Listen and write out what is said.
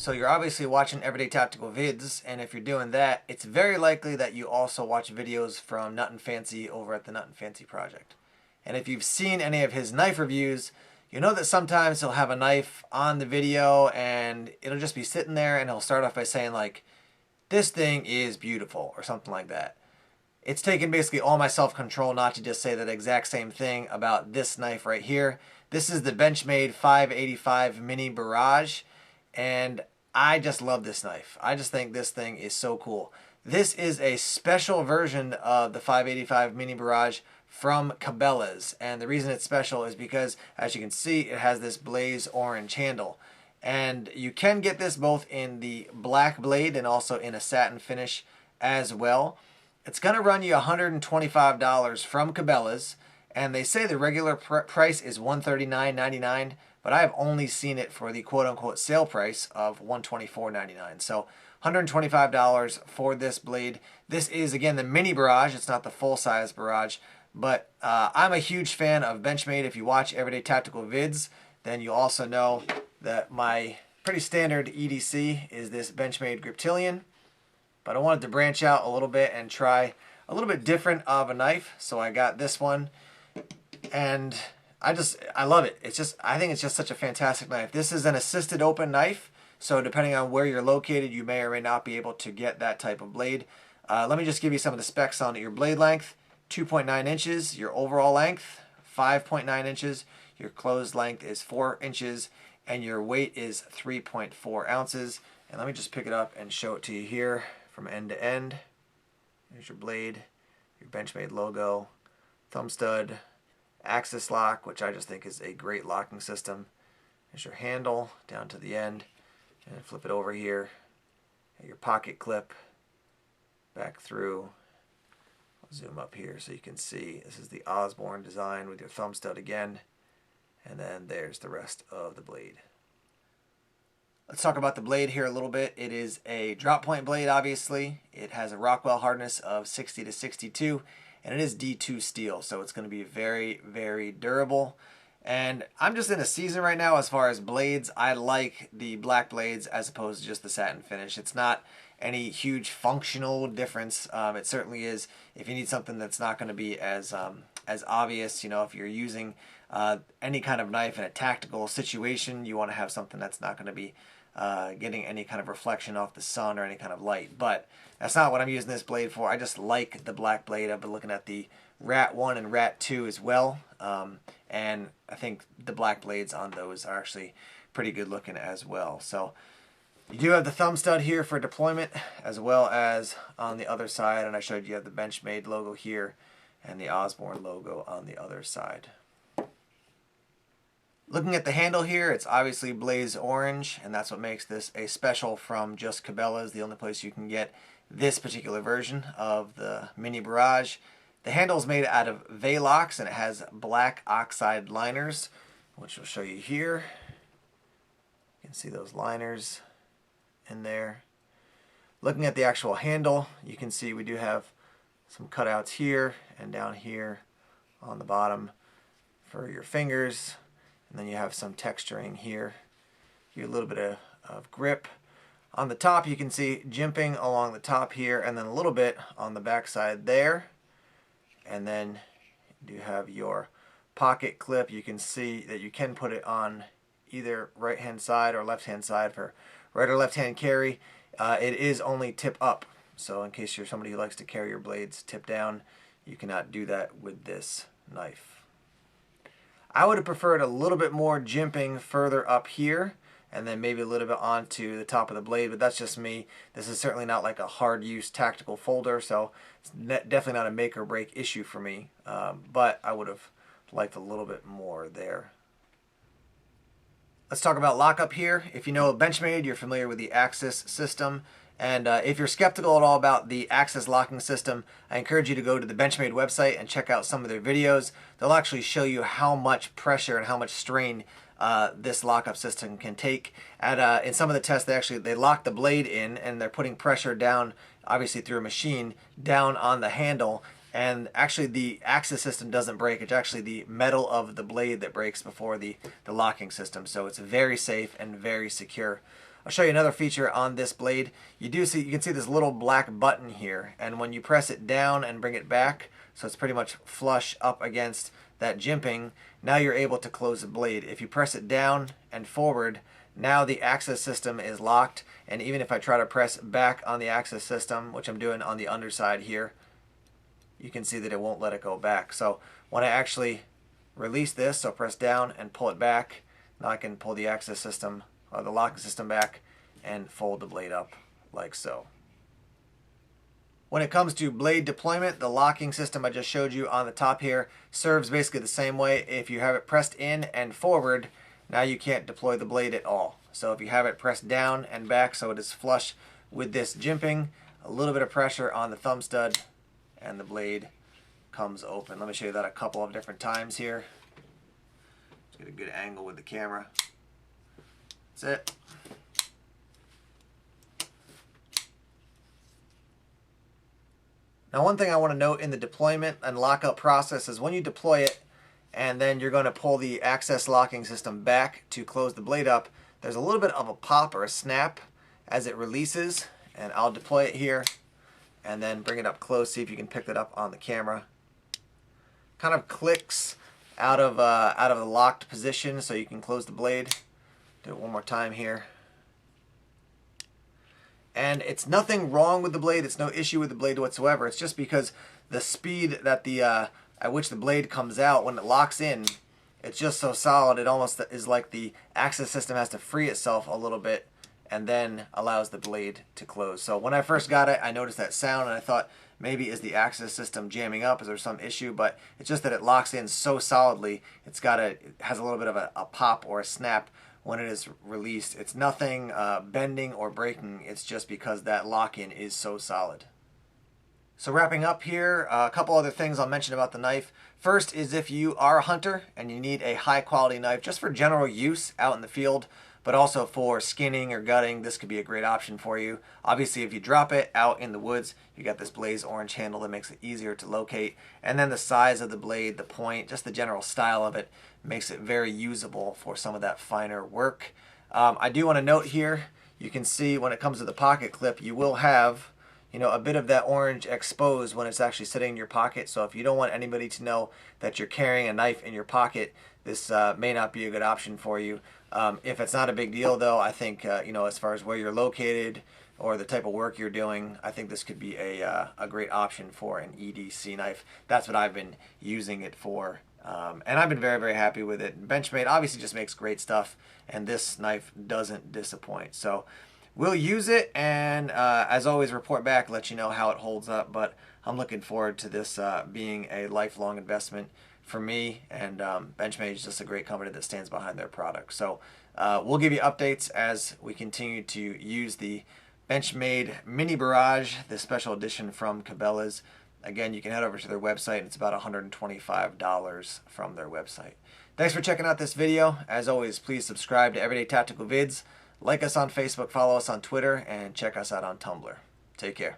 So you're obviously watching Everyday Tactical Vids, and if you're doing that, it's very likely that you also watch videos from Nut and Fancy over at the Nut and Fancy Project. And if you've seen any of his knife reviews, you know that sometimes he'll have a knife on the video and it'll just be sitting there and he'll start off by saying like, this thing is beautiful or something like that. It's taken basically all my self-control not to just say that exact same thing about this knife right here. This is the Benchmade 585 Mini Barrage, and I just love this knife. I just think this thing is so cool. This is a special version of the 585 Mini Barrage from Cabela's, and the reason it's special is because, as you can see, it has this blaze orange handle. And you can get this both in the black blade and also in a satin finish as well. It's going to run you $125 from Cabela's, and they say the regular price is $139.99, but I have only seen it for the quote-unquote sale price of $124.99. So $125 for this blade. This is, again, the Mini Barrage. It's not the full-size Barrage, but I'm a huge fan of Benchmade. If you watch Everyday Tactical Vids, then you also know that my pretty standard EDC is this Benchmade Griptilian. But I wanted to branch out a little bit and try a little bit different of a knife. So I got this one, and I love it. I think it's just such a fantastic knife. This is an assisted open knife, so depending on where you're located, you may or may not be able to get that type of blade. Let me just give you some of the specs on it. Your blade length, 2.9 inches. Your overall length, 5.9 inches. Your closed length is 4 inches, and your weight is 3.4 ounces. And let me just pick it up and show it to you here from end to end. Here's your blade, your Benchmade logo, thumb stud, axis lock, which I just think is a great locking system. There's your handle down to the end, and flip it over here. Your pocket clip back through. I'll zoom up here so you can see this is the Osborne design with your thumb stud again, and then there's the rest of the blade. Let's talk about the blade here a little bit. It is a drop point blade, obviously. It has a Rockwell hardness of 60 to 62, and it is D2 steel, so it's going to be very, very durable. And I'm just in a season right now as far as blades. I like the black blades as opposed to just the satin finish. It's not any huge functional difference. It certainly is if you need something that's not going to be as obvious. You know, if you're using any kind of knife in a tactical situation, you want to have something that's not going to be getting any kind of reflection off the sun or any kind of light. But that's not what I'm using this blade for. I just like the black blade. I've been looking at the Rat 1 and Rat 2 as well, and I think the black blades on those are actually pretty good looking as well. So you do have the thumb stud here for deployment, as well as on the other side, and I showed you have the Benchmade logo here and the Osborne logo on the other side. Looking at the handle here, it's obviously blaze orange, and that's what makes this a special from just Cabela's, the only place you can get this particular version of the Mini Barrage. The handle is made out of Velox, and it has black oxide liners, which I'll show you here. You can see those liners in there. Looking at the actual handle, you can see we do have some cutouts here and down here on the bottom for your fingers. And then you have some texturing here. You get a little bit of grip. On the top, you can see jimping along the top here, and then a little bit on the back side there. And then you have your pocket clip. You can see that you can put it on either right-hand side or left-hand side for right or left-hand carry. It is only tip up. So in case you're somebody who likes to carry your blades tip down, you cannot do that with this knife. I would have preferred a little bit more jimping further up here, and then maybe a little bit onto the top of the blade, but that's just me. This is certainly not like a hard use tactical folder, so it's definitely not a make or break issue for me, but I would have liked a little bit more there. Let's talk about lockup here. If you know Benchmade, you're familiar with the Axis system. And if you're skeptical at all about the Axis locking system, I encourage you to go to the Benchmade website and check out some of their videos. They'll actually show you how much pressure and how much strain this lockup system can take. In some of the tests, they lock the blade in, and they're putting pressure down, obviously through a machine, down on the handle. And actually the Axis system doesn't break. It's actually the metal of the blade that breaks before the locking system. So it's very safe and very secure. I'll show you another feature on this blade. You can see this little black button here, and when you press it down and bring it back, so it's pretty much flush up against that jimping, now you're able to close the blade. If you press it down and forward, now the access system is locked, and even if I try to press back on the access system, which I'm doing on the underside here, you can see that it won't let it go back. So when I actually release this, so press down and pull it back, now I can pull the access system or the locking system back and fold the blade up like so. When it comes to blade deployment, the locking system I just showed you on the top here serves basically the same way. If you have it pressed in and forward, now you can't deploy the blade at all. So if you have it pressed down and back so it is flush with this jimping, a little bit of pressure on the thumb stud and the blade comes open. Let me show you that a couple of different times here. Let's get a good angle with the camera. That's it. Now, one thing I want to note in the deployment and lockup process is when you deploy it and then you're going to pull the access locking system back to close the blade up, there's a little bit of a pop or a snap as it releases, and I'll deploy it here and then bring it up close, see if you can pick that up on the camera. Kind of clicks out of the locked position so you can close the blade. Do it one more time here. And it's nothing wrong with the blade. It's no issue with the blade whatsoever. It's just because the speed that at which the blade comes out when it locks in, it's just so solid. It almost is like the access system has to free itself a little bit and then allows the blade to close. So when I first got it, I noticed that sound and I thought maybe is the access system jamming up? Is there some issue? But it's just that it locks in so solidly. It has a little bit of a pop or a snap when it is released. It's nothing bending or breaking. It's just because that lock-in is so solid. So wrapping up here, a couple other things I'll mention about the knife. First is if you are a hunter and you need a high quality knife just for general use out in the field, but also for skinning or gutting, this could be a great option for you. Obviously, if you drop it out in the woods, you got this blaze orange handle that makes it easier to locate. And then the size of the blade, the point, just the general style of it makes it very usable for some of that finer work. I do want to note here, you can see when it comes to the pocket clip, you will have a bit of that orange exposed when it's actually sitting in your pocket. So if you don't want anybody to know that you're carrying a knife in your pocket, this may not be a good option for you. If it's not a big deal though, I think, as far as where you're located or the type of work you're doing, I think this could be a great option for an EDC knife. That's what I've been using it for. And I've been very, very happy with it. Benchmade obviously just makes great stuff, and this knife doesn't disappoint. So we'll use it, and as always, report back, let you know how it holds up. But I'm looking forward to this being a lifelong investment for me, and Benchmade is just a great company that stands behind their product. So we'll give you updates as we continue to use the Bencmade Mini Barrage, the special edition from Cabela's. Again, you can head over to their website, and it's about $125 from their website. Thanks for checking out this video. As always, please subscribe to Everyday Tactical Vids, like us on Facebook, follow us on Twitter, and check us out on Tumblr. Take care.